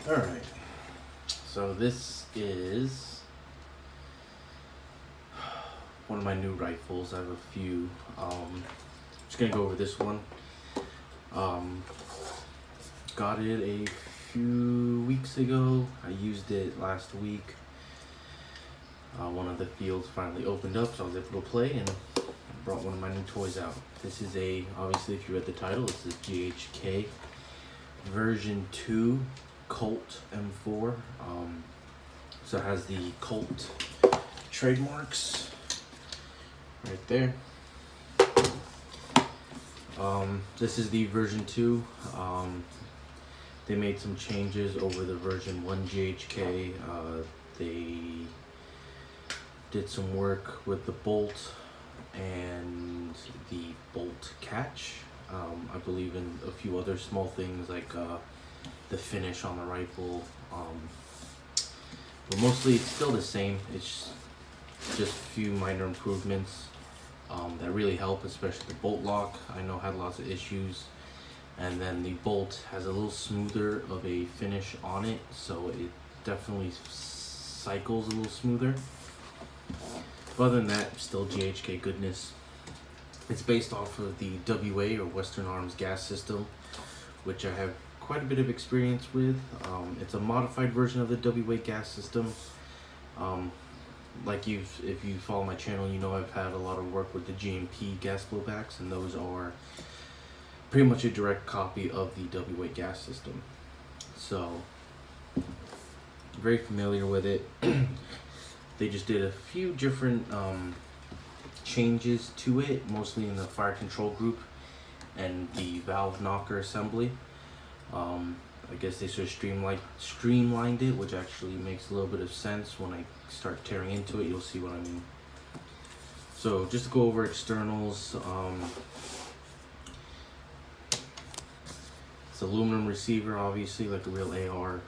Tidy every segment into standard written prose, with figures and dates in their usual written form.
Alright, so this is one of my new rifles. I have a few. Just gonna go over this one. Got it a few weeks ago. I used it last week. One of the fields finally opened up, so I was able to play, and I brought one of my new toys out. This is obviously if you read the title, it's a GHK V2 Colt M4. So it has the Colt trademarks right there. This is the version 2. They made some changes over the version 1 GHK. They did some work with the bolt and the bolt catch. I believe in a few other small things like the finish on the rifle. But mostly it's still the same. It's just a few minor improvements that really help, especially the bolt lock. I know had lots of issues. And then the bolt has a little smoother of a finish on it, so it definitely cycles a little smoother. But other than that, still GHK goodness. It's based off of the WA or Western Arms gas system, which I have quite a bit of experience with. It's a modified version of the WA gas system. If you follow my channel, you know I've had a lot of work with the GMP gas blowbacks, and those are pretty much a direct copy of the WA gas system. So, very familiar with it. They just did a few different changes to it, mostly in the fire control group and the valve knocker assembly. I guess they sort of streamlined it, which actually makes a little bit of sense. When I start tearing into it, you'll see what I mean. So just to go over externals, it's aluminum receiver, obviously, like a real AR.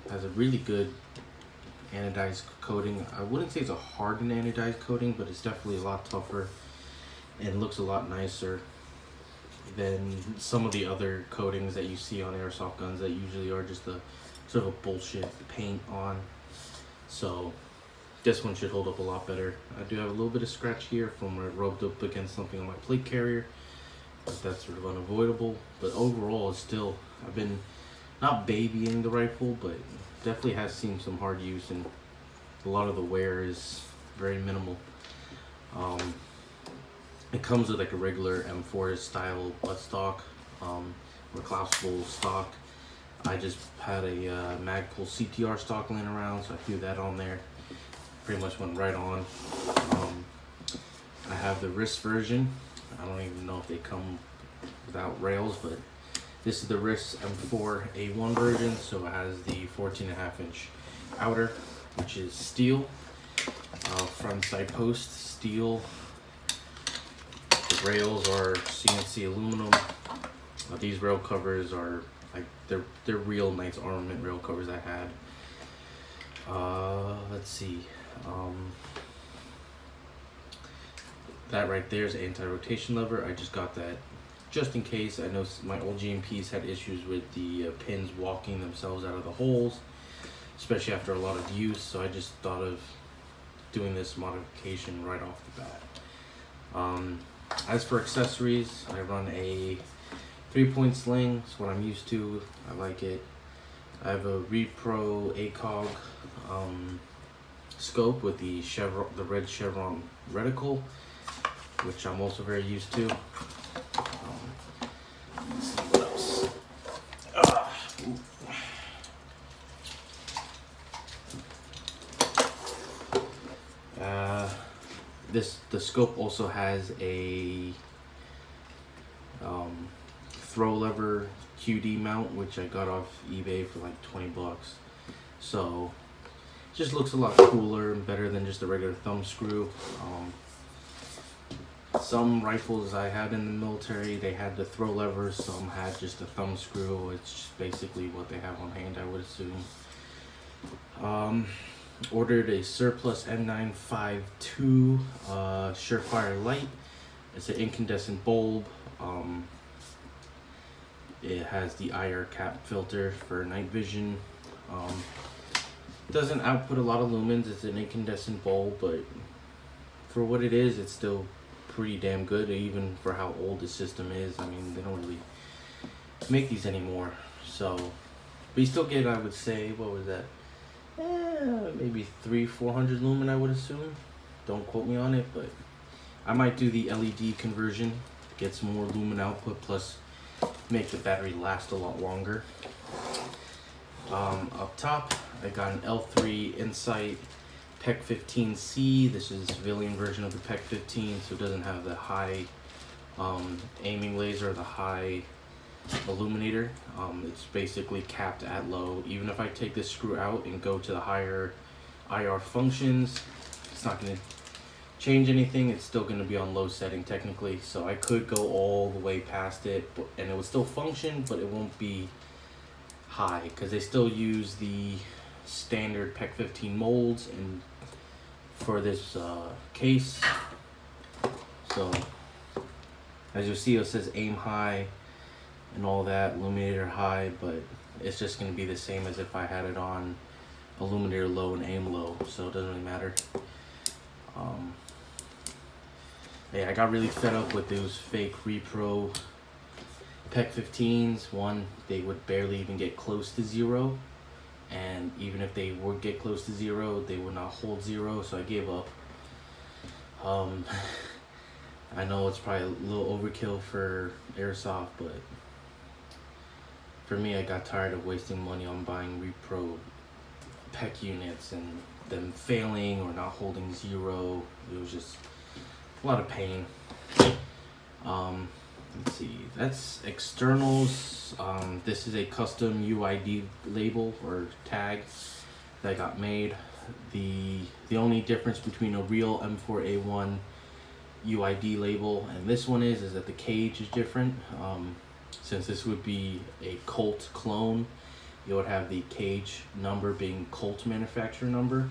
Has a really good anodized coating. I wouldn't say it's a hardened anodized coating, but it's definitely a lot tougher and looks a lot nicer than some of the other coatings that you see on airsoft guns that usually are just a sort of a bullshit paint on. So this one should hold up a lot better. I do have a little bit of scratch here from where it rubbed up against something on my plate carrier, but that's sort of unavoidable. But overall, it's still, I've been not babying the rifle, but definitely has seen some hard use, and a lot of the wear is very minimal. It comes with like a regular M4 style buttstock, or collapsible stock. I just had a Magpul CTR stock laying around, so I threw that on there. Pretty much went right on. I have the wrist version. I don't even know if they come without rails, but this is the wrist M4A1 version, so it has the 14.5-inch outer, which is steel. Front side post steel. The rails are CNC aluminum. These rail covers are like they're real nice armament rail covers I had. Let's see. That right there is an anti-rotation lever. I just got that just in case. I know my old GMPs had issues with the pins walking themselves out of the holes, especially after a lot of use, so I just thought of doing this modification right off the bat. As for accessories, I run a 3-point sling. It's what I'm used to. I like it. I have a Repro ACOG scope with the red chevron reticle, which I'm also very used to. Let's see what else. The scope also has a throw lever QD mount, which I got off eBay for like 20 bucks. So it just looks a lot cooler and better than just a regular thumb screw. Some rifles I had in the military, they had the throw levers, some had just a thumb screw. It's just basically what they have on hand, I would assume. Ordered a Surplus M952 Surefire Light. It's an incandescent bulb. It has the IR cap filter for night vision. Doesn't output a lot of lumens. It's an incandescent bulb, but for what it is, it's still pretty damn good, even for how old the system is. I mean, they don't really make these anymore. So, but you still get, I would say, what was that? Maybe 300-400 lumen, I would assume. Don't quote me on it, but I might do the LED conversion, get some more lumen output, plus make the battery last a lot longer. Up top, I got an L3 Insight PEC 15C. This is a civilian version of the PEC 15, so it doesn't have the high aiming laser, the high illuminator. It's basically capped at low. Even if I take this screw out and go to the higher IR functions, it's not going to change anything. It's still going to be on low setting technically, so I could go all the way past it and it would still function, but it won't be high because they still use the standard PEC 15 molds and for this case. So as you see, it says aim high and all that, illuminator high, but it's just going to be the same as if I had it on illuminator low and aim low, so it doesn't really matter. Yeah, I got really fed up with those fake repro PEC 15s. One, they would barely even get close to zero, and even if they would get close to zero, they would not hold zero, so I gave up. I know it's probably a little overkill for airsoft, but for me, I got tired of wasting money on buying repro PEC units and them failing or not holding zero. It was just a lot of pain. Let's see, that's externals. This is a custom UID label or tag that got made. The only difference between a real M4A1 UID label and this one is that the cage is different. Since this would be a Colt clone, it would have the cage number being Colt manufacturer number,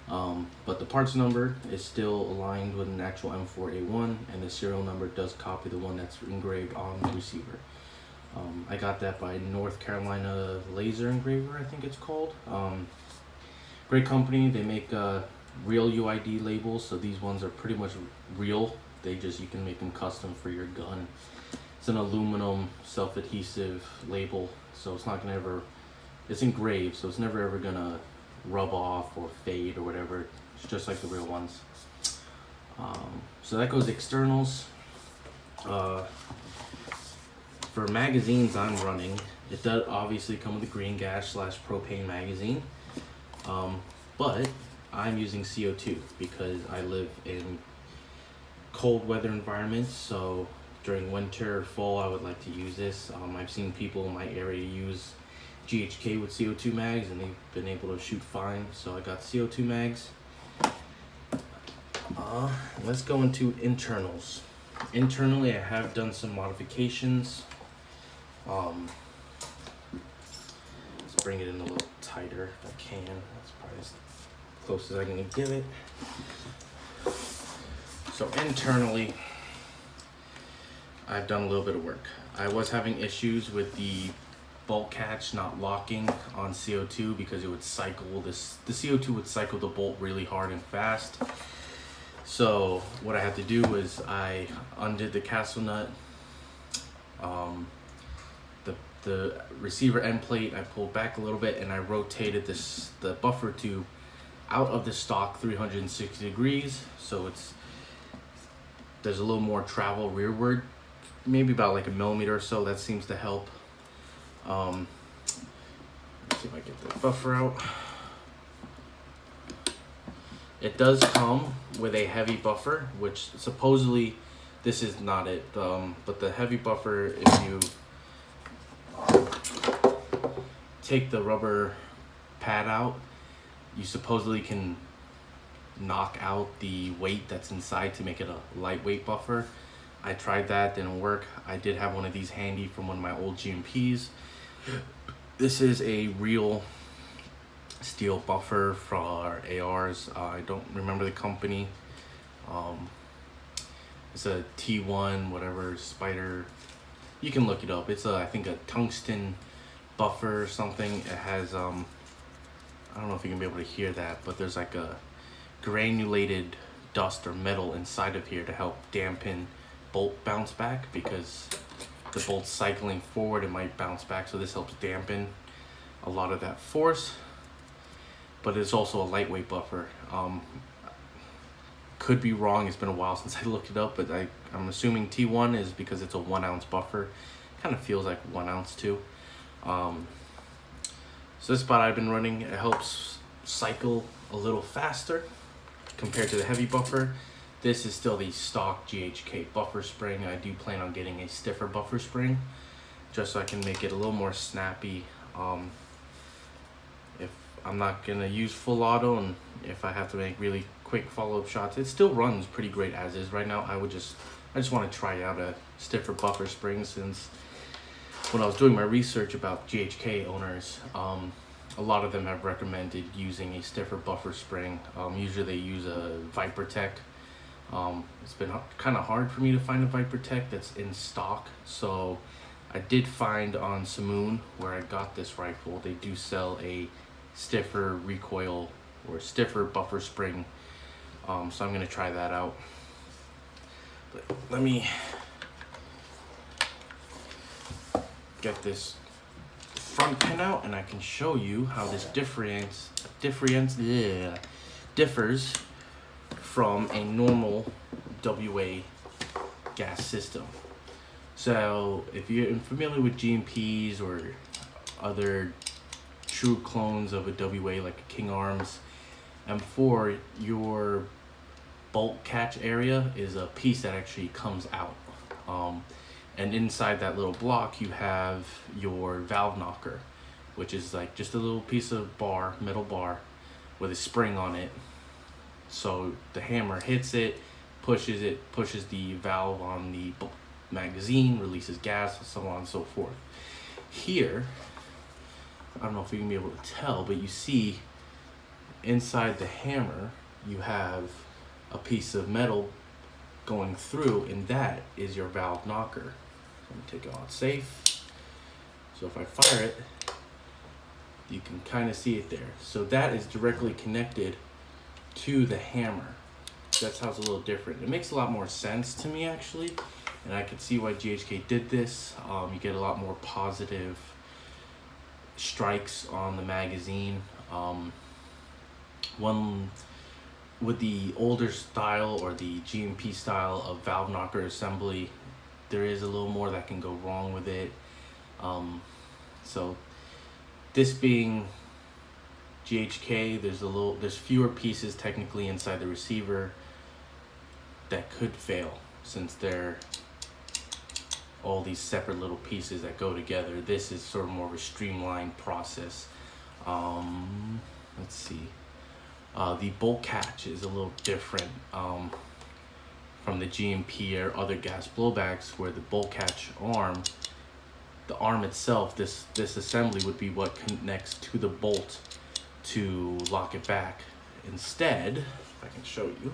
but the parts number is still aligned with an actual M4A1, and the serial number does copy the one that's engraved on the receiver. I got that by North Carolina Laser Engraver, I think it's called. Great company. They make real UID labels, so these ones are pretty much real. You can make them custom for your gun. It's an aluminum self-adhesive label, so it's not gonna ever, it's engraved, so it's never ever gonna rub off or fade or whatever. It's just like the real ones. So that goes externals. For magazines I'm running, it does obviously come with a green gas / propane magazine, but I'm using CO2 because I live in cold weather environments, so during winter or fall I would like to use this. I've seen people in my area use GHK with CO2 mags and they've been able to shoot fine, so I got CO2 mags. Let's go into internals. Internally, I have done some modifications. Let's bring it in a little tighter if I can. That's probably as close as I can give it. So internally, I've done a little bit of work. I was having issues with the bolt catch not locking on CO2 because it would cycle this. The CO2 would cycle the bolt really hard and fast. So what I had to do was I undid the castle nut, the receiver end plate. I pulled back a little bit and I rotated the buffer tube out of the stock 360 degrees, so there's a little more travel rearward, maybe about like a millimeter or so. That seems to help. Let's see if I get the buffer out. It does come with a heavy buffer, which supposedly this is not it, but the heavy buffer, if you take the rubber pad out, you supposedly can knock out the weight that's inside to make it a lightweight buffer. I tried that, didn't work. I did have one of these handy from one of my old GMPs. This is a real steel buffer for ARs. I don't remember the company. It's a T1 whatever Spider. You can look it up. It's I think a tungsten buffer or something. It has I don't know if you can be able to hear that, but there's like a granulated dust or metal inside of here to help dampen bolt bounce back, because the bolt's cycling forward, it might bounce back, so this helps dampen a lot of that force. But it's also a lightweight buffer. Could be wrong, it's been a while since I looked it up, but I'm assuming T1 is because it's a 1 ounce buffer. Kind of feels like 1 ounce too. So this spot I've been running, it helps cycle a little faster compared to the heavy buffer. This is still the stock GHK buffer spring. I do plan on getting a stiffer buffer spring just so I can make it a little more snappy. If I'm not gonna use full auto, and if I have to make really quick follow-up shots, it still runs pretty great as is right now. I just want to try out a stiffer buffer spring, since when I was doing my research about GHK owners, a lot of them have recommended using a stiffer buffer spring. Usually they use a Vipertech. It's been kind of hard for me to find a Vipertech that's in stock, so I did find on Simoon, where I got this rifle, they do sell a stiffer recoil or stiffer buffer spring. So I'm gonna try that out. But let me get this front pin out and I can show you how this differs from a normal WA gas system. So if you're familiar with GMPs or other true clones of a WA like a King Arms M4, your bolt catch area is a piece that actually comes out. And inside that little block you have your valve knocker, which is like just a little piece of bar, metal bar with a spring on it. So the hammer hits it, pushes the valve on the magazine, releases gas, so on and so forth. Here, I don't know if you can be able to tell, but you see inside the hammer you have a piece of metal going through, and that is your valve knocker. Let me take it out safe. So if I fire it, you can kind of see it there. So that is directly connected to the hammer. That's how it's a little different. It makes a lot more sense to me actually, and I could see why GHK did this. You get a lot more positive strikes on the magazine. One with the older style or the GMP style of valve knocker assembly, there is a little more that can go wrong with it. So this being GHK, there's fewer pieces technically inside the receiver that could fail, since they're all these separate little pieces that go together. This is sort of more of a streamlined process. Let's see. The bolt catch is a little different from the GMP or other gas blowbacks, where the bolt catch arm, the arm itself, this assembly would be what connects to the bolt to lock it back. Instead, if I can show you,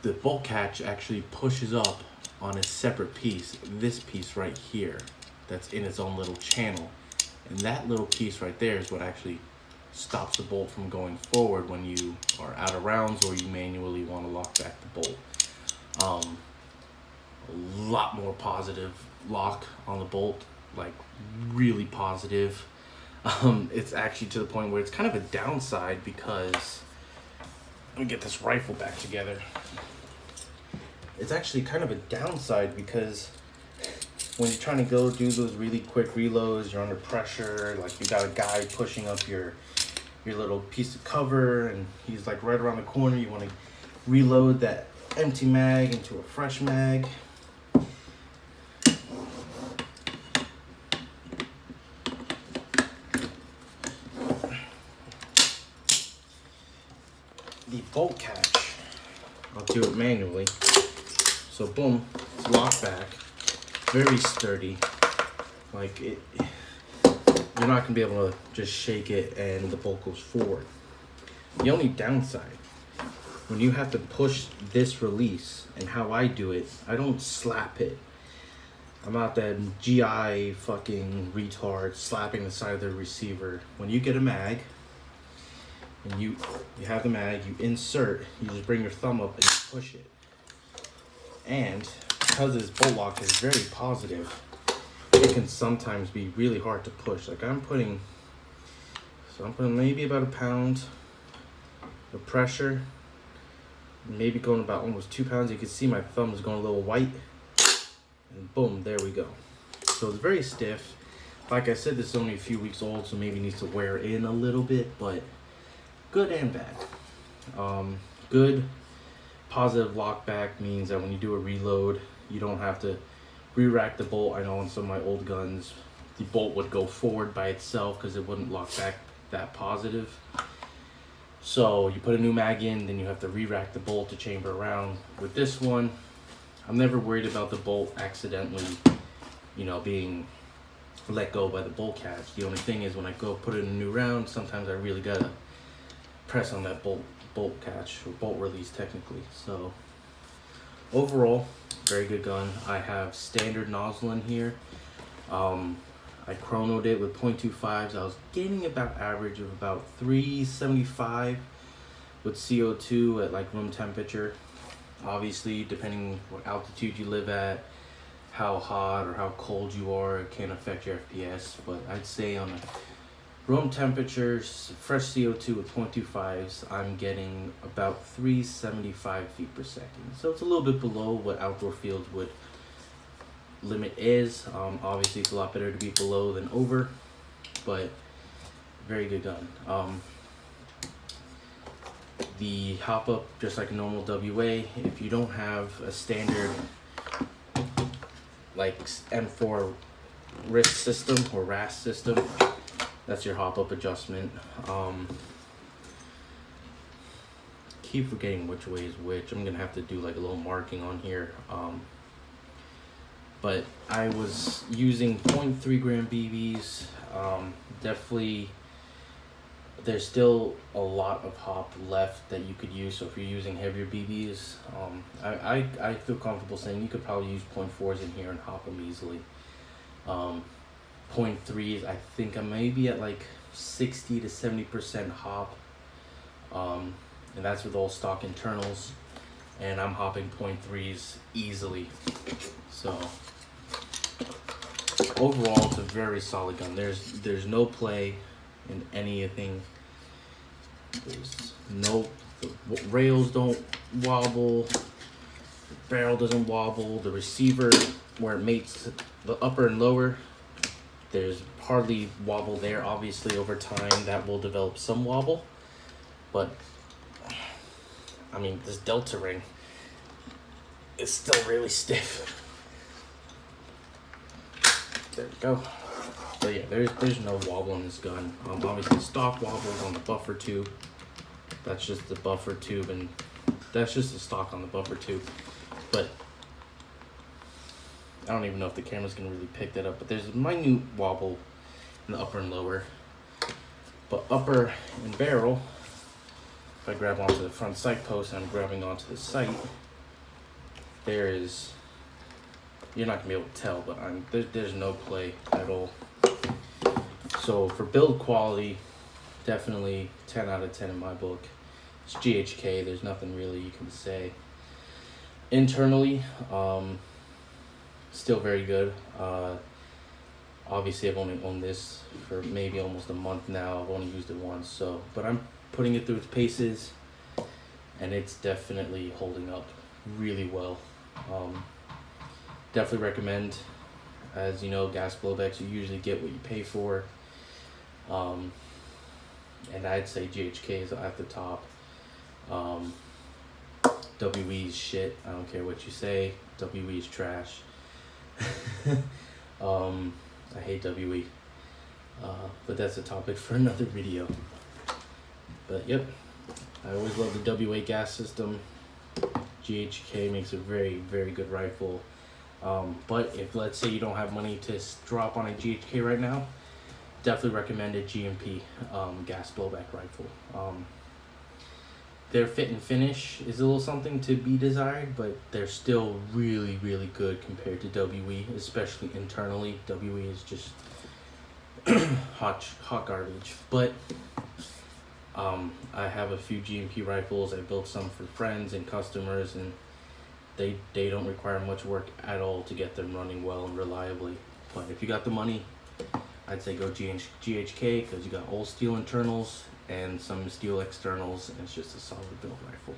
the bolt catch actually pushes up on a separate piece, this piece right here, that's in its own little channel. And that little piece right there is what actually stops the bolt from going forward when you are out of rounds or you manually want to lock back the bolt. A lot more positive lock on the bolt, like really positive. It's actually to the point where it's kind of a downside, because let me get this rifle back together. It's actually kind of a downside because when you're trying to go do those really quick reloads, you're under pressure, like you got a guy pushing up your little piece of cover and he's like right around the corner, you want to reload that empty mag into a fresh mag. The bolt catch, I'll do it manually. So boom, it's locked back, very sturdy. Like you're not gonna be able to just shake it and the bolt goes forward. The only downside, when you have to push this release, and how I do it, I don't slap it. I'm not that GI fucking retard slapping the side of the receiver. When you get a mag, and you have the mag, you insert, you just bring your thumb up and you push it. And because this bolt lock is very positive, it can sometimes be really hard to push. Like I'm putting maybe about a pound of pressure, maybe going about almost 2 pounds. You can see my thumb is going a little white, and boom, there we go. So it's very stiff. Like I said, this is only a few weeks old, so maybe needs to wear in a little bit, but good and bad. Good positive lockback means that when you do a reload, you don't have to re-rack the bolt. I know on some of my old guns, the bolt would go forward by itself because it wouldn't lock back that positive. So you put a new mag in, then you have to re-rack the bolt to chamber around. With this one, I'm never worried about the bolt accidentally, being let go by the bolt catch. The only thing is when I go put it in a new round, sometimes I really gotta press on that bolt catch, or bolt release technically. So overall, very good gun. I have standard nozzle in here. I chronoed it with 0.25s. I was getting about average of about 375 with CO2 at like room temperature. Obviously, depending what altitude you live at, how hot or how cold you are, it can affect your FPS. But I'd say on room temperatures, fresh CO2 with 0.25s, I'm getting about 375 feet per second. So it's a little bit below what outdoor fields would limit is. Obviously it's a lot better to be below than over, but very good gun. The hop up, just like a normal WA, if you don't have a standard like M4 wrist system or RAS system, that's your hop up adjustment. Keep forgetting which way is which. I'm gonna have to do like a little marking on here. But I was using 0.3 gram BBs. Definitely, there's still a lot of hop left that you could use. So if you're using heavier BBs, I feel comfortable saying you could probably use 0.4s in here and hop them easily. 0.3s, I think I may be at like 60 to 70% hop, and that's with all stock internals, and I'm hopping 0.3s easily. So overall, it's a very solid gun. There's no play in anything. There's no, the rails don't wobble, the barrel doesn't wobble, the receiver where it mates the upper and lower, there's hardly wobble there. Obviously over time that will develop some wobble, but I mean, this delta ring is still really stiff. There we go. So yeah, there's no wobble in this gun. Obviously stock wobbles on the buffer tube. That's just the buffer tube, and that's just the stock on the buffer tube. But I don't even know if the camera's gonna really pick that up, but there's a minute wobble in the upper and lower. But upper and barrel, if I grab onto the front sight post and I'm grabbing onto the sight, you're not gonna be able to tell, but there's no play at all. So for build quality, definitely 10 out of 10 in my book. It's GHK, there's nothing really you can say. Internally, still very good. Obviously I've only owned this for maybe almost a month now. I've only used it once, but I'm putting it through its paces, and it's definitely holding up really well. Definitely recommend. As you know, gas blowbacks, you usually get what you pay for. And I'd say GHK is at the top. WE's shit. I don't care what you say. WE's trash. I hate WE. But that's a topic for another video. But yep, I always love the WA gas system. GHK makes a very, very good rifle. But if, let's say, you don't have money to drop on a GHK right now, definitely recommend a GMP gas blowback rifle. their fit and finish is a little something to be desired, but they're still really, really good compared to WE, especially internally. WE is just hot garbage. But I have a few GMP rifles. I built some for friends and customers, and they don't require much work at all to get them running well and reliably. But if you got the money, I'd say go GHK, because you got all steel internals and some steel externals, and it's just a solid build rifle.